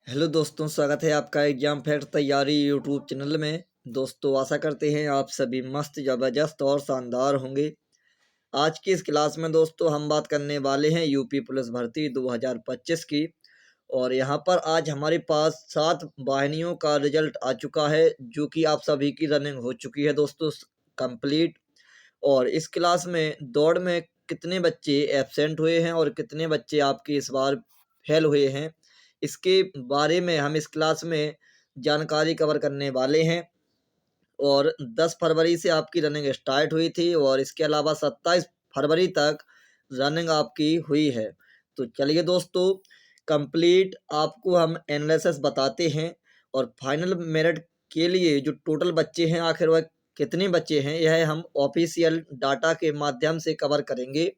Hello दोस्तों, स्वागत है आपका एग्जाम फेयर तैयारी यूट्यूब चैनल में। दोस्तों, आशा करते हैं आप सभी मस्त, ज़बरदस्त और शानदार होंगे। आज की इस क्लास में दोस्तों हम बात करने वाले हैं यूपी पुलिस भर्ती 2025 की। और यहाँ पर आज हमारे पास 7 वाहिनियों का रिजल्ट आ चुका है, जो कि आप सभी की रनिंग हो चुकी है दोस्तों कंप्लीट। और इस क्लास में दौड़ में कितने बच्चे एब्सेंट हुए हैं और कितने बच्चे आपके इस बार फेल हुए हैं, इसके बारे में हम इस क्लास में जानकारी कवर करने वाले हैं। और 10 फरवरी से आपकी रनिंग स्टार्ट हुई थी और इसके अलावा 27 फरवरी तक रनिंग आपकी हुई है। तो चलिए दोस्तों, कंप्लीट आपको हम एनालिसिस बताते हैं और फाइनल मेरिट के लिए जो टोटल बच्चे हैं आखिर वह कितने बच्चे हैं, यह हम ऑफिशियल डाटा के माध्यम से कवर करेंगे।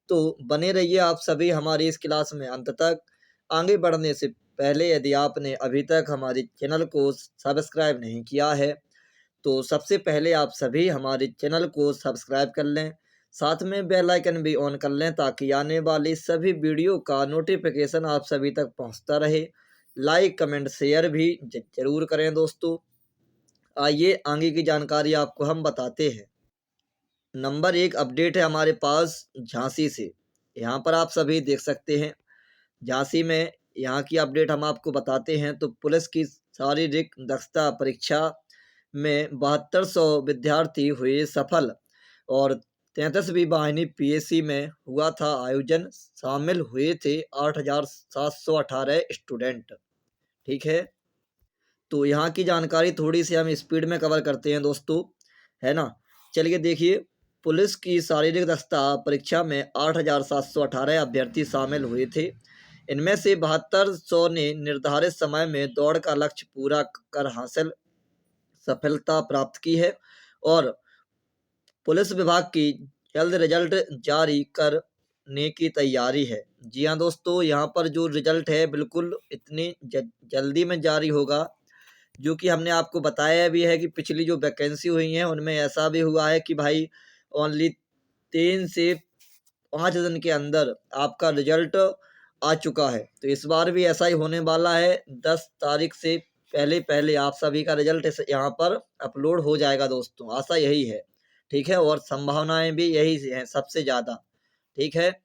तो बने रहिए आप सभी हमारी इस क्लास में अंत तक। आगे बढ़ने से पहले यदि आपने अभी तक हमारे चैनल को सब्सक्राइब नहीं किया है, तो सबसे पहले आप सभी हमारे चैनल को सब्सक्राइब कर लें, साथ में बेल आइकन भी ऑन कर लें ताकि आने वाली सभी वीडियो का नोटिफिकेशन आप सभी तक पहुंचता रहे। लाइक कमेंट शेयर भी जरूर करें दोस्तों। आइए आगे की जानकारी आपको हम बताते हैं। नंबर 1 अपडेट है हमारे पास झांसी से। यहाँ पर आप सभी देख सकते हैं झांसी में यहाँ की अपडेट हम आपको बताते हैं। तो पुलिस की शारीरिक दक्षता परीक्षा में 7200 विद्यार्थी हुए सफल और 33वीं वाहिनी पीएसी में हुआ था आयोजन। शामिल हुए थे 8718 स्टूडेंट। ठीक है, तो यहाँ की जानकारी थोड़ी सी हम स्पीड में कवर करते हैं दोस्तों, है ना। चलिए देखिए, पुलिस की शारीरिक दक्षता परीक्षा में 8718 अभ्यर्थी शामिल हुए थे। इनमें से 7200 ने निर्धारित समय में दौड़ का लक्ष्य पूरा कर हासिल सफलता प्राप्त की है और पुलिस विभाग की जल्द रिजल्ट जारी करने की तैयारी है। जी हाँ दोस्तों, यहाँ पर जो रिजल्ट है बिल्कुल इतनी जल्दी में जारी होगा, जो कि हमने आपको बताया भी है कि पिछली जो वैकेंसी हुई हैं उनमें ऐसा भी हुआ है कि भाई ओनली 3 से 5 दिन के अंदर आपका रिजल्ट आ चुका है। तो इस बार भी ऐसा ही होने वाला है। 10 तारीख से पहले पहले आप सभी का रिजल्ट यहाँ पर अपलोड हो जाएगा दोस्तों, आशा यही है। ठीक है, और संभावनाएं भी यही हैं सबसे ज़्यादा। ठीक है,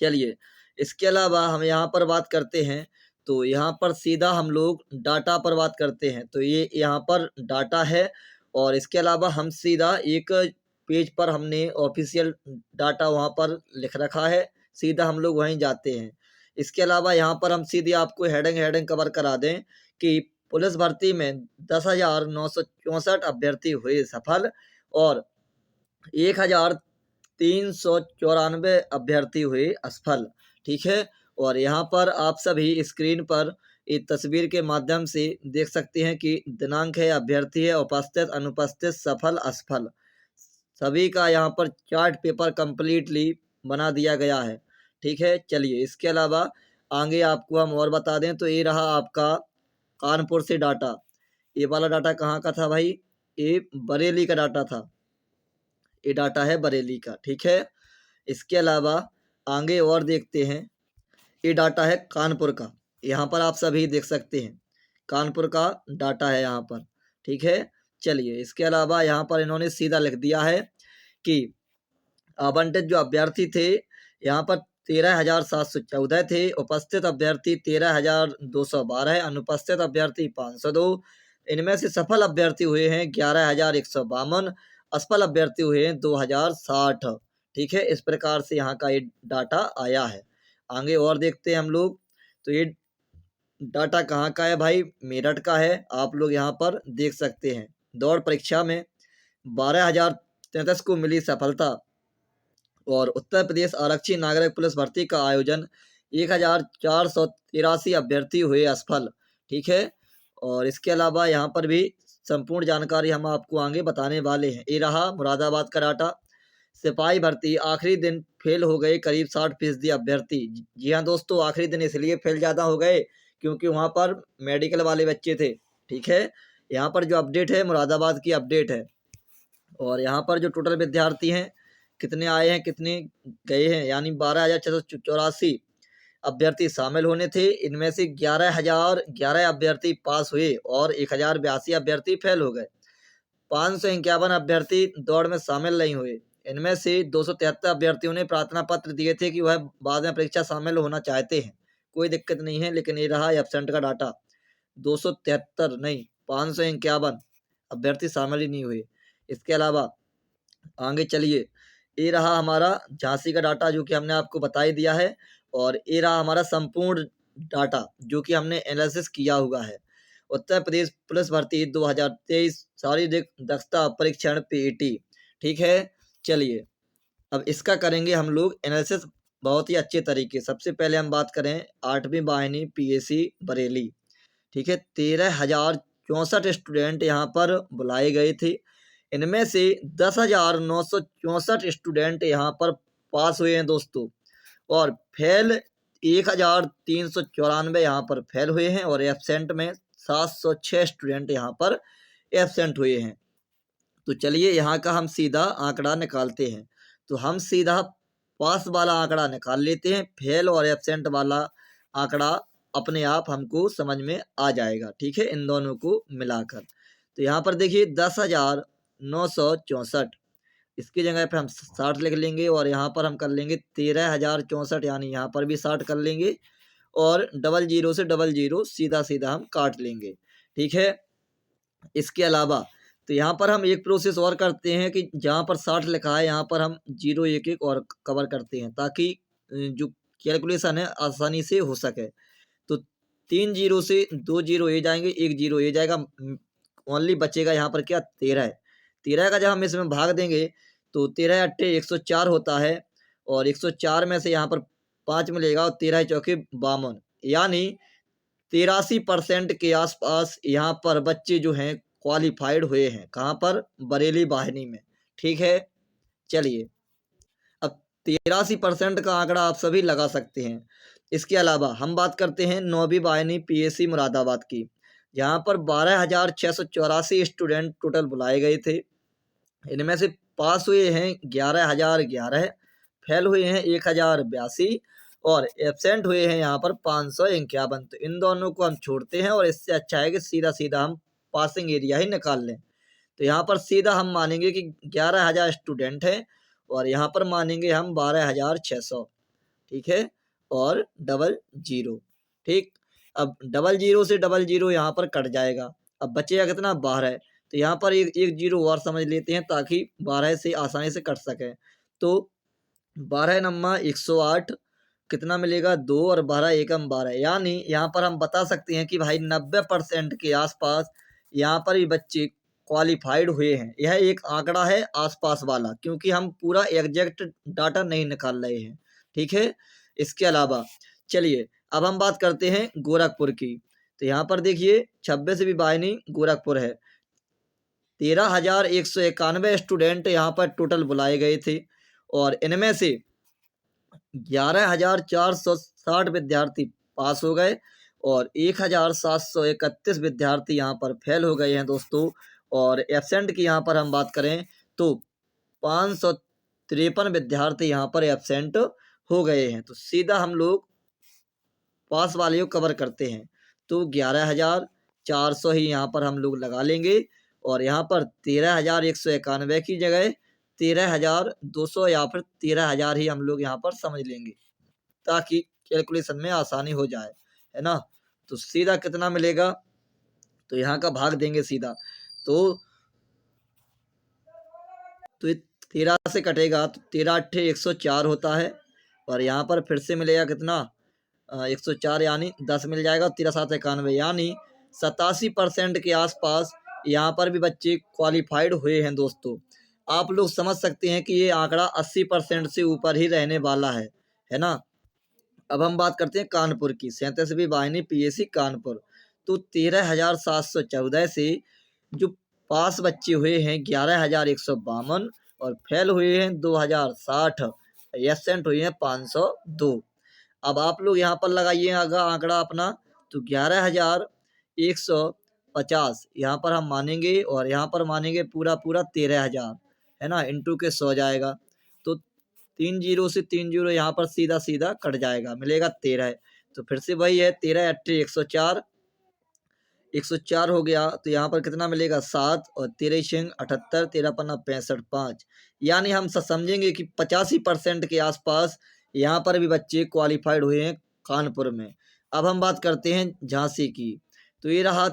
चलिए इसके अलावा हम यहाँ पर बात करते हैं। तो यहाँ पर सीधा हम लोग डाटा पर बात करते हैं। तो ये यहाँ पर डाटा है और इसके अलावा हम सीधा एक पेज पर हमने ऑफिशियल डाटा वहाँ पर लिख रखा है, सीधा हम लोग वहीं जाते हैं। इसके अलावा यहाँ पर हम सीधे आपको हेडिंग हेडिंग कवर करा दें कि पुलिस भर्ती में 10,964 अभ्यर्थी हुए सफल और 1,394 अभ्यर्थी हुए असफल। ठीक है, और यहाँ पर आप सभी स्क्रीन पर एक तस्वीर के माध्यम से देख सकते हैं कि दिनांक है, अभ्यर्थी है, उपस्थित, अनुपस्थित, सफल, असफल, सभी का यहाँ पर चार्ट पेपर कंप्लीटली बना दिया गया है। ठीक है, चलिए इसके अलावा आगे आपको हम और बता दें। तो ये रहा आपका कानपुर से डाटा। ये वाला डाटा कहाँ का था भाई? ये बरेली का डाटा था। ये डाटा है बरेली का। ठीक है, इसके अलावा आगे और देखते हैं। ये डाटा है कानपुर का, यहाँ पर आप सभी देख सकते हैं कानपुर का डाटा है यहाँ पर। ठीक है, चलिए इसके अलावा यहाँ पर इन्होंने सीधा लिख दिया है कि आवंटित जो अभ्यर्थी थे यहाँ पर 13,714 थे, उपस्थित अभ्यर्थी 13,212, अनुपस्थित अभ्यर्थी 502। इनमें से सफल अभ्यर्थी हुए हैं 11,152, असफल अभ्यर्थी हुए हैं 2,060। ठीक है, इस प्रकार से यहाँ का ये डाटा आया है। आगे और देखते हैं हम लोग। तो ये डाटा कहाँ का है भाई? मेरठ का है। आप लोग यहाँ पर देख सकते हैं दौड़ परीक्षा में 12,033 को मिली सफलता और उत्तर प्रदेश आरक्षी नागरिक पुलिस भर्ती का आयोजन 1,483 अभ्यर्थी हुए असफल। ठीक है, और इसके अलावा यहाँ पर भी संपूर्ण जानकारी हम आपको आगे बताने वाले हैं। ये रहा मुरादाबाद का डाटा। सिपाही भर्ती आखिरी दिन फेल हो गए करीब 60% अभ्यर्थी। जी हाँ दोस्तों, आखिरी दिन इसलिए फेल ज़्यादा हो गए क्योंकि वहाँ पर मेडिकल वाले बच्चे थे। ठीक है, यहाँ पर जो अपडेट है मुरादाबाद की अपडेट है। और यहाँ पर जो टोटल विद्यार्थी हैं कितने आए हैं कितने गए हैं, यानी 12,684 अभ्यर्थी शामिल होने थे। इनमें से 11,011 अभ्यर्थी पास हुए और 1,082 अभ्यर्थी फेल हो गए। 551 अभ्यर्थी दौड़ में शामिल नहीं हुए। इनमें से 273 अभ्यर्थियों ने प्रार्थना पत्र दिए थे कि वह बाद में परीक्षा शामिल होना चाहते हैं। कोई दिक्कत नहीं है, लेकिन ये रहा एब्सेंट का डाटा। 273 नहीं, 551 अभ्यर्थी शामिल ही नहीं हुए। इसके अलावा आगे चलिए, ये रहा हमारा झांसी का डाटा जो कि हमने आपको बता ही दिया है, और ये रहा हमारा संपूर्ण डाटा जो कि हमने एनालिसिस किया हुआ है। उत्तर प्रदेश पुलिस भर्ती 2023 शारीरिक दक्षता परीक्षण पीईटी। ठीक है, चलिए अब इसका करेंगे हम लोग एनालिसिस बहुत ही अच्छे तरीके। सबसे पहले हम बात करें 8वीं वाहिनी पीएसी बरेली। ठीक है, 13,064 स्टूडेंट यहाँ पर बुलाए गए थे। इनमें से 10,964 स्टूडेंट यहाँ पर पास हुए हैं दोस्तों, और फेल 1,394 यहाँ पर फेल हुए हैं, और एब्सेंट में 706 स्टूडेंट यहाँ पर एब्सेंट हुए हैं। तो चलिए यहाँ का हम सीधा आंकड़ा निकालते हैं। तो हम सीधा पास वाला आंकड़ा निकाल लेते हैं, फेल और एब्सेंट वाला आंकड़ा अपने आप हमको समझ में आ जाएगा। ठीक है, इन दोनों को मिलाकर। तो यहाँ पर देखिए 10,964, इसकी जगह पे हम 60 लिख लेंगे, और यहाँ पर हम कर लेंगे 13,064, यानी यहाँ पर भी 60 कर लेंगे, और 00 से 00 सीधा सीधा हम काट लेंगे। ठीक है, इसके अलावा तो यहाँ पर हम एक प्रोसेस और करते हैं कि जहाँ पर 60 लिखा है यहाँ पर हम 0 एक एक और कवर करते हैं, ताकि जो कैलकुलेशन है आसानी से हो सके। तो 3 जीरो से 2 जीरो ये जाएंगे, 1 जीरो ये जाएगा, ओनली बचेगा यहाँ पर क्या 13 है। 13 का जब हम इसमें भाग देंगे तो 13 अट्ठे 104 होता है, और 104 में से यहाँ पर 5 मिलेगा, और 13 चौके 52, यानी 83% के आसपास यहाँ पर बच्चे जो हैं क्वालिफाइड हुए हैं। कहाँ पर? बरेली वाहिनी में। ठीक है, चलिए अब 83% का आंकड़ा आप सभी लगा सकते हैं। इसके अलावा हम बात करते हैं 9वीं वाहिनी पीएसी मुरादाबाद की। यहाँ पर 12,684 स्टूडेंट टोटल बुलाए गए थे। इनमें से पास हुए हैं 11,011, फेल हुए हैं 1,082, और एब्सेंट हुए हैं यहाँ पर 551। तो इन दोनों को हम छोड़ते हैं, और इससे अच्छा है कि सीधा सीधा हम पासिंग एरिया ही निकाल लें। तो यहाँ पर सीधा हम मानेंगे कि 11,000 स्टूडेंट हैं, और यहाँ पर मानेंगे हम 12,600। ठीक है, और 00। ठीक, अब 00 से 00 यहाँ पर कट जाएगा। अब बचेगा कितना? 12। तो यहाँ पर एक जीरो और समझ लेते हैं, ताकि 12 से आसानी से कट सके। तो 12 नम्मा 108 कितना मिलेगा? 2, और 12 एकम 12, यानी यहाँ पर हम बता सकते हैं कि भाई 90% के आसपास यहाँ पर ही बच्चे क्वालिफाइड हुए हैं। यह एक आंकड़ा है आसपास वाला, क्योंकि हम पूरा एग्जैक्ट डाटा नहीं निकाल रहे हैं। ठीक है, इसके अलावा चलिए अब हम बात करते हैं गोरखपुर की। तो यहाँ पर देखिए 26वीं वाहिनी गोरखपुर है। 13,191 स्टूडेंट यहाँ पर टोटल बुलाए गए थे, और इनमें से 11,460 विद्यार्थी पास हो गए, और 1,731 विद्यार्थी यहाँ पर फेल हो गए हैं दोस्तों। और एब्सेंट की यहाँ पर हम बात करें तो 553 विद्यार्थी यहाँ पर एब्सेंट हो गए हैं। तो सीधा हम लोग पास वाले को कवर करते हैं, तो 11,400 ही यहाँ पर हम लोग लगा लेंगे, और यहाँ पर 13,191 की जगह 13,200 या फिर 13,000 ही हम लोग यहाँ पर समझ लेंगे, ताकि कैलकुलेशन में आसानी हो जाए, है ना। तो सीधा कितना मिलेगा? तो यहाँ का भाग देंगे सीधा, तो 13 से कटेगा तो 13 अट्ठे 104 होता है, और यहाँ पर फिर से मिलेगा कितना? 104, यानी 10 मिल जाएगा, 13,791, यानी 87% के आसपास यहाँ पर भी बच्चे क्वालिफाइड हुए हैं दोस्तों। आप लोग समझ सकते हैं कि ये आंकड़ा 80% से ऊपर ही रहने वाला है ना। अब हम बात करते हैं कानपुर की, 37वीं वाहिनी पीएसी कानपुर। तो 13,714 से जो पास बच्चे हुए हैं 11,152, और फेल हुए हैं 2,060, एब्सेंट हुए हैं 502। अब आप लोग यहाँ पर लगाइएगा आंकड़ा अपना, तो 11,150 यहाँ पर हम मानेंगे, और यहाँ पर मानेंगे पूरा पूरा 13,000, है ना, इंटू के 100 जाएगा। तो 3 जीरो से 3 जीरो यहाँ पर सीधा सीधा कट जाएगा, मिलेगा 13। तो फिर से वही है, 13 अट्ठे 104, 104 हो गया। तो यहाँ पर कितना मिलेगा 7 और 13 शेंग 78, 13 पन्ना 65, 5। यानी हम समझेंगे कि 85% के आसपास यहाँ पर भी बच्चे क्वालिफाइड हुए हैं कानपुर में। अब हम बात करते हैं झांसी की। तो ये रहा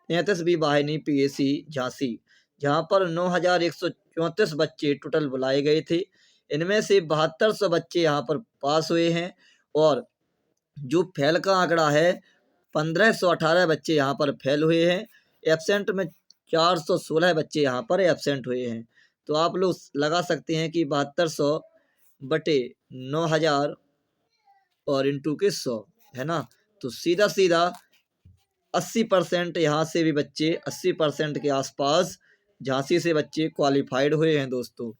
33वीं वाहिनी पीएसी झांसी, जहाँ पर 9134 बच्चे टोटल बुलाए गए थे। इनमें से 7200 बच्चे यहाँ पर पास हुए हैं और जो फेल का आंकड़ा है 1518 बच्चे यहाँ पर फेल हुए हैं। एब्सेंट में 416 बच्चे यहाँ पर एब्सेंट हुए हैं। तो आप लोग लगा सकते हैं कि 7200 बटे 9000 और इंटू के 100 है ना। तो सीधा सीधा 80% यहाँ से भी बच्चे 80% के आसपास झांसी से बच्चे क्वालिफाइड हुए हैं दोस्तों।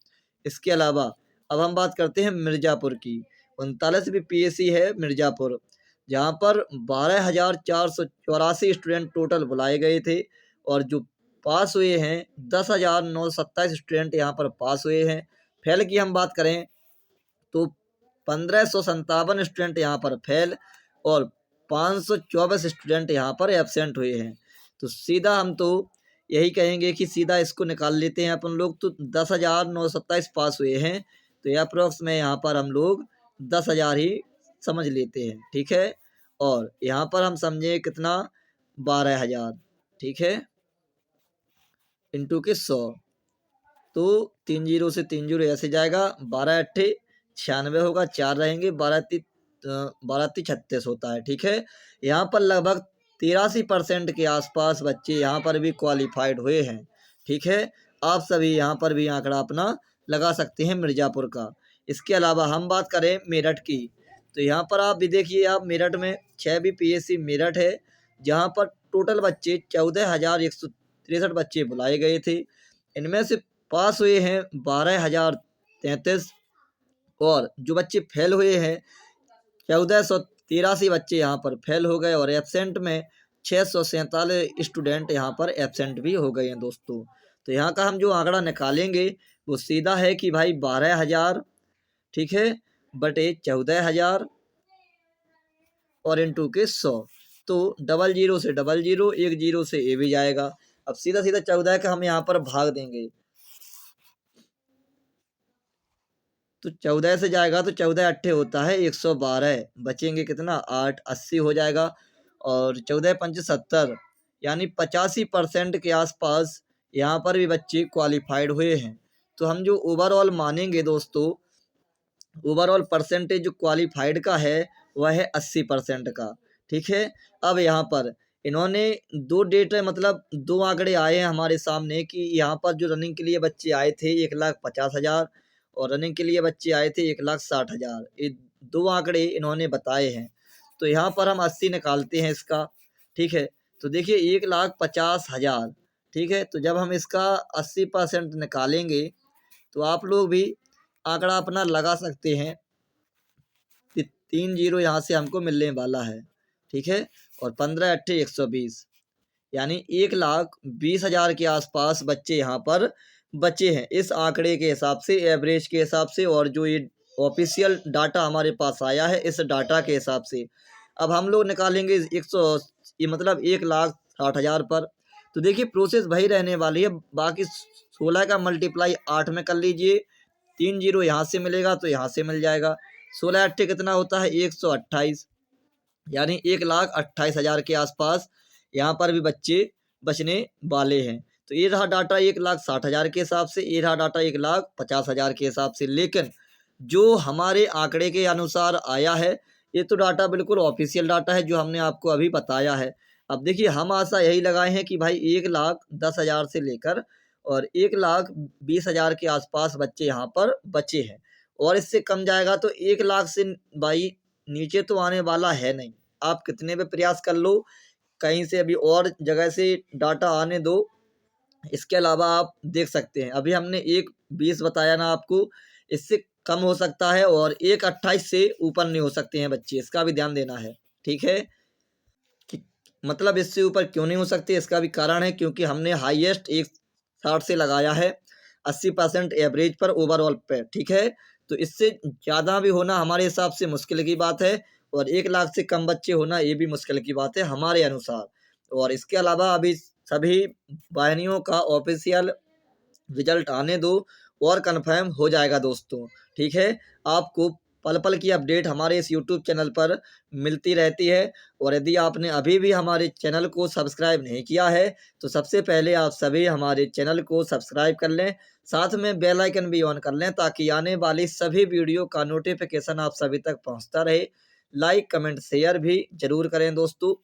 इसके अलावा अब हम बात करते हैं मिर्ज़ापुर की। 39वीं पीएसी है मिर्ज़ापुर, जहाँ पर 12,484 स्टूडेंट टोटल बुलाए गए थे और जो पास हुए हैं 10,927 स्टूडेंट यहाँ पर पास हुए हैं। फेल की हम बात करें तो 1557 स्टूडेंट यहाँ पर फेल और 524 स्टूडेंट यहाँ पर एब्सेंट हुए हैं। तो सीधा हम तो यही कहेंगे कि सीधा इसको निकाल लेते हैं अपन लोग। तो 10,927 पास हुए हैं, तो यह अप्रोक्स में यहाँ पर हम लोग 10,000 ही समझ लेते हैं, ठीक है। और यहाँ पर हम समझे कितना 12,000, ठीक है, इंटू के 100। तो 3 जीरो से 3 जीरो ऐसे जाएगा, 12 अट्ठे 96 होगा, 4 रहेंगे, 12 36 होता है, ठीक है। यहाँ पर लगभग 83% के आसपास बच्चे यहाँ पर भी क्वालिफाइड हुए हैं, ठीक है। आप सभी यहाँ पर भी आंकड़ा अपना लगा सकते हैं मिर्ज़ापुर का। इसके अलावा हम बात करें मेरठ की, तो यहाँ पर आप भी देखिए, आप मेरठ में 6वीं पीएसी मेरठ है, जहाँ पर टोटल बच्चे 14,163 बच्चे बुलाए गए थे। इनमें से पास हुए हैं 12,033 और जो बच्चे फेल हुए हैं 1483 बच्चे यहाँ पर फेल हो गए और एब्सेंट में 647 स्टूडेंट यहाँ पर एब्सेंट भी हो गए हैं दोस्तों। तो यहाँ का हम जो आंकड़ा निकालेंगे वो सीधा है कि भाई 12,000, ठीक है, बटे 14,000 और इंटू के 100। तो 00 से 00, 10 से ए भी जाएगा। अब सीधा सीधा 14 का हम यहाँ पर भाग देंगे, तो 14 से जाएगा तो 14 अट्ठे होता है 112, बचेंगे कितना 8, 80 हो जाएगा और 14 पंच 70, यानी 85% के आसपास यहाँ पर भी बच्चे क्वालिफाइड हुए हैं। तो हम जो ओवरऑल मानेंगे दोस्तों, ओवरऑल परसेंटेज जो क्वालिफाइड का है वह है 80% का, ठीक है। अब यहाँ पर इन्होंने दो डेट मतलब दो आंकड़े आए हैं हमारे सामने कि यहाँ पर जो रनिंग के लिए बच्चे आए थे 1,50,000 और रनिंग के लिए बच्चे आए थे 1,60,000, ये दो आंकड़े इन्होंने बताए हैं। तो यहाँ पर हम 80 निकालते हैं इसका, ठीक है। तो देखिए 1,50,000, ठीक है। तो जब हम इसका 80% निकालेंगे तो आप लोग भी आंकड़ा अपना लगा सकते हैं कि 3 जीरो यहाँ से हमको मिलने वाला है, ठीक है। और 15 अट्ठे 120, यानी 1,20,000 के आसपास बच्चे यहाँ पर बचे हैं इस आंकड़े के हिसाब से, एवरेज के हिसाब से, और जो ये ऑफिशियल डाटा हमारे पास आया है इस डाटा के हिसाब से। अब हम लोग निकालेंगे 100, ये मतलब 1,60,000 पर। तो देखिए प्रोसेस वही रहने वाली है, बाकी 16 का मल्टीप्लाई 8 में कर लीजिए, 3 जीरो यहाँ से मिलेगा तो यहाँ से मिल जाएगा। 16 अट्ठे कितना होता है 128, यानी 1,28,000 के आसपास यहाँ पर भी बच्चे बचने वाले हैं। तो ये रहा डाटा 1,60,000 के हिसाब से, ये रहा डाटा 1,50,000 के हिसाब से। लेकिन जो हमारे आंकड़े के अनुसार आया है ये तो डाटा बिल्कुल ऑफिशियल डाटा है जो हमने आपको अभी बताया है। अब देखिए हम आशा यही लगाए हैं कि भाई 1,10,000 से लेकर और 1,20,000 के आसपास बच्चे यहाँ पर बचे हैं, और इससे कम जाएगा तो 1,00,000 से भाई नीचे तो आने वाला है नहीं। आप कितने भी प्रयास कर लो, कहीं से अभी और जगह से डाटा आने दो। इसके अलावा आप देख सकते हैं अभी हमने 1,20 बताया ना आपको, इससे कम हो सकता है और 1,28 से ऊपर नहीं हो सकते हैं बच्चे, इसका भी ध्यान देना है, ठीक है। कि मतलब इससे ऊपर क्यों नहीं हो सकते, इसका भी कारण है क्योंकि हमने हाईएस्ट 1,60 से लगाया है 80% एवरेज पर ओवरऑल पे, ठीक है। तो इससे ज़्यादा भी होना हमारे हिसाब से मुश्किल की बात है, और 1 लाख से कम बच्चे होना ये भी मुश्किल की बात है हमारे अनुसार। और इसके अलावा अभी सभी वाहिनियों का ऑफिशियल रिजल्ट आने दो और कंफर्म हो जाएगा दोस्तों, ठीक है। आपको पल पल की अपडेट हमारे इस यूट्यूब चैनल पर मिलती रहती है, और यदि आपने अभी भी हमारे चैनल को सब्सक्राइब नहीं किया है तो सबसे पहले आप सभी हमारे चैनल को सब्सक्राइब कर लें, साथ में बेल आइकन भी ऑन कर लें ताकि आने वाली सभी वीडियो का नोटिफिकेशन आप सभी तक पहुंचता रहे। लाइक कमेंट शेयर भी जरूर करें दोस्तों।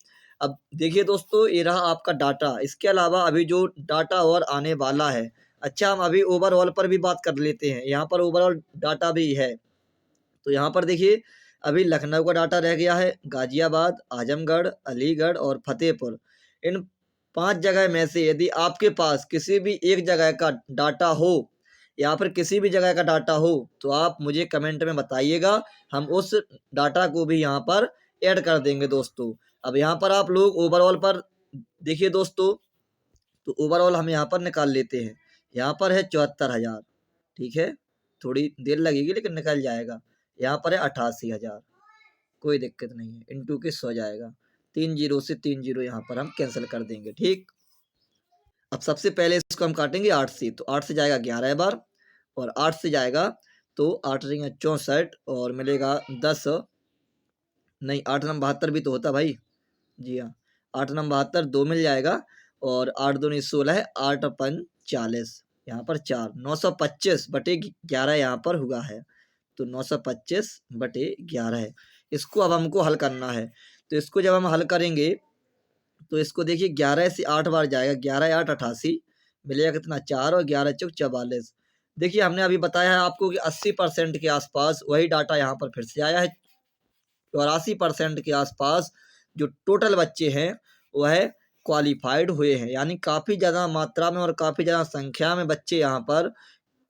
अब देखिए दोस्तों, ये रहा आपका डाटा। इसके अलावा अभी जो डाटा और आने वाला है, अच्छा हम अभी ओवरऑल पर भी बात कर लेते हैं। यहाँ पर ओवरऑल डाटा भी है, तो यहाँ पर देखिए अभी लखनऊ का डाटा रह गया है, गाजियाबाद, आजमगढ़, अलीगढ़ और फतेहपुर। इन 5 जगह में से यदि आपके पास किसी भी एक जगह का डाटा हो, यहाँ पर किसी भी जगह का डाटा हो, तो आप मुझे कमेंट में बताइएगा, हम उस डाटा को भी यहाँ पर ऐड कर देंगे दोस्तों। अब यहाँ पर आप लोग ओवरऑल पर देखिए दोस्तों, तो ओवरऑल हम यहाँ पर निकाल लेते हैं। यहाँ पर है 74,000, ठीक है, थोड़ी देर लगेगी लेकिन निकल जाएगा। यहाँ पर है 88,000, कोई दिक्कत नहीं है, इंटू किस हो जाएगा, 3 जीरो से 3 जीरो यहाँ पर हम कैंसिल कर देंगे, ठीक। अब सबसे पहले इसको हम काटेंगे 8 से, तो 8 से जाएगा 11 बार, और 8 से जाएगा तो 8 रिंगा 64 और मिलेगा 10, नहीं 8 नंबर 72 भी तो होता भाई, जी हाँ, 8 नंबर 72 2 मिल जाएगा, और 8 दूनी 16 है, 8 अपन 40, यहाँ पर 4, 925 बटे 11 यहाँ पर हुआ है, तो 925 बटे 11 है। इसको अब हमको हल करना है, तो इसको जब हम हल करेंगे तो इसको देखिए 11 से 8 बार जाएगा, 11 8 88, मिलेगा कितना 4 और 11 चौक 44। देखिए हमने अभी बताया है आपको कि 80% के आसपास वही डाटा यहाँ पर फिर से आया है, 84% के आसपास जो टोटल बच्चे हैं वह क्वालिफाइड हुए हैं, यानी काफ़ी ज़्यादा मात्रा में और काफ़ी ज़्यादा संख्या में बच्चे यहाँ पर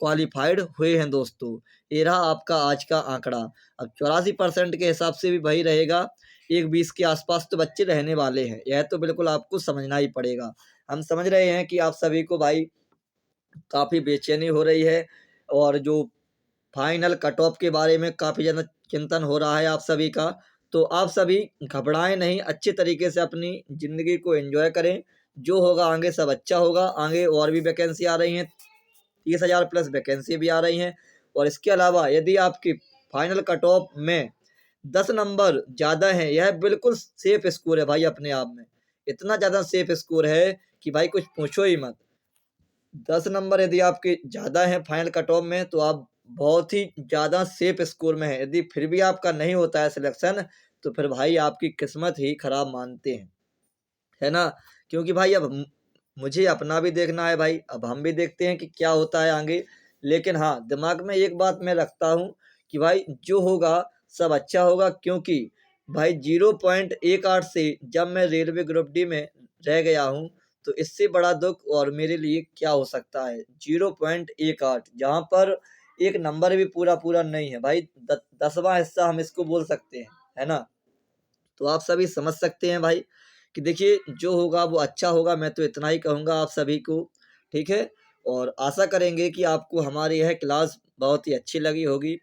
क्वालिफाइड हुए हैं दोस्तों। ये रहा आपका आज का आंकड़ा। अब 84% के हिसाब से भी वही रहेगा, 1-20 के आसपास तो बच्चे रहने वाले हैं, यह तो बिल्कुल आपको समझना ही पड़ेगा। हम समझ रहे हैं कि आप सभी को भाई काफ़ी बेचैनी हो रही है, और जो फाइनल कट ऑफ के बारे में काफ़ी ज़्यादा चिंतन हो रहा है आप सभी का, तो आप सभी घबराएं नहीं, अच्छे तरीके से अपनी ज़िंदगी को एंजॉय करें। जो होगा आगे सब अच्छा होगा। आगे और भी वैकेंसी आ रही हैं, 30,000 प्लस वैकेंसी भी आ रही हैं, और इसके अलावा यदि आपकी फाइनल कट ऑफ में 10 नंबर ज़्यादा हैं, यह बिल्कुल सेफ स्कोर है भाई, अपने आप में इतना ज़्यादा सेफ स्कोर है कि भाई कुछ पूछो ही मत। 10 नंबर यदि आपके ज़्यादा हैं फाइनल कट ऑफ में, तो आप बहुत ही ज़्यादा सेफ स्कोर में हैं। यदि फिर भी आपका नहीं होता है सिलेक्शन, तो फिर भाई आपकी किस्मत ही खराब मानते हैं, है ना। क्योंकि भाई अब मुझे अपना भी देखना है भाई, अब हम भी देखते हैं कि क्या होता है आगे। लेकिन हाँ, दिमाग में एक बात मैं रखता हूँ कि भाई जो होगा सब अच्छा होगा, क्योंकि भाई 0.18 से जब मैं रेलवे ग्रुप डी में रह गया हूँ, तो इससे बड़ा दुख और मेरे लिए क्या हो सकता है। 0.18 जहाँ पर एक नंबर भी पूरा पूरा नहीं है भाई, 10वां हिस्सा हम इसको बोल सकते हैं, है ना। तो आप सभी समझ सकते हैं भाई कि देखिए जो होगा वो अच्छा होगा, मैं तो इतना ही कहूँगा आप सभी को, ठीक है। और आशा करेंगे कि आपको हमारी यह क्लास बहुत ही अच्छी लगी होगी।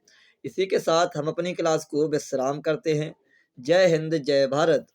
इसी के साथ हम अपनी क्लास को विश्राम करते हैं। जय हिंद, जय भारत।